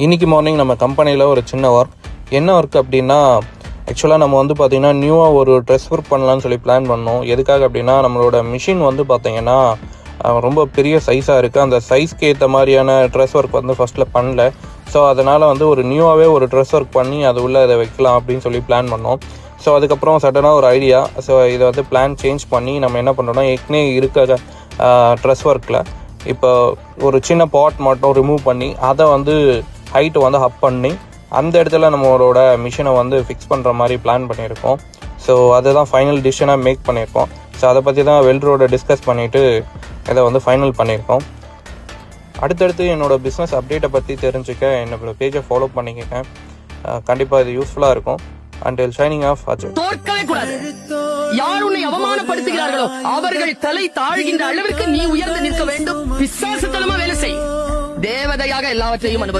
இன்றைக்கி மார்னிங் நம்ம கம்பெனியில் ஒரு சின்ன ஒர்க். என்ன ஒர்க் அப்படின்னா, ஆக்சுவலாக நம்ம வந்து பார்த்திங்கன்னா நியூவாக ஒரு ட்ரெஸ் ஒர்க் பண்ணலான்னு சொல்லி பிளான் பண்ணோம். எதுக்காக அப்படின்னா, நம்மளோட மிஷின் வந்து பார்த்திங்கன்னா ரொம்ப பெரிய சைஸாக இருக்குது. அந்த சைஸ்க்கு ஏற்ற மாதிரியான ட்ரெஸ் ஒர்க் வந்து ஃபஸ்ட்டில் பண்ணல. ஸோ அதனால் வந்து ஒரு நியூவாகவே ஒரு ட்ரெஸ் ஒர்க் பண்ணி அது உள்ளே இதை வைக்கலாம் அப்படின்னு சொல்லி பிளான் பண்ணோம். ஸோ அதுக்கப்புறம் சடனாக ஒரு ஐடியா. ஸோ இதை வந்து பிளான் சேஞ்ச் பண்ணி நம்ம என்ன பண்ணுறோன்னா, ஏற்கனவே இருக்க ட்ரெஸ் ஒர்க்கில் இப்போ ஒரு சின்ன பாட் மட்டும் ரிமூவ் பண்ணி அதை வந்து ஹைட்டு வந்து அப் பண்ணி அந்த இடத்துல நம்மளோட மிஷினை வந்து ஃபிக்ஸ் பண்ணுற மாதிரி பிளான் பண்ணியிருக்கோம். ஸோ அதுதான் ஃபைனல் டிசிஷனாக மேக் பண்ணியிருக்கோம். ஸோ அதை பற்றி தான் வெல்டரோட டிஸ்கஸ் பண்ணிவிட்டு இதை வந்து ஃபைனல் பண்ணியிருக்கோம். அடுத்தடுத்து என்னோடய பிஸ்னஸ் அப்டேட்டை பற்றி தெரிஞ்சுக்க என்னோடய பேஜை ஃபாலோ பண்ணிக்கங்க. கண்டிப்பாக இது யூஸ்ஃபுல்லாக இருக்கும். Until signing off, Ajay. தோற்கவே கூடாது. யார் உன்னை அவமானப்படுத்துகிறார்களோ அவர்கள் தலை தாழ்கின்ற அளவிற்கு நீ உயர்ந்து நிற்க வேண்டும். பிசாசுத்தனமா வேலை செய். தேவதையாக எல்லாவற்றையும் அனுபவி.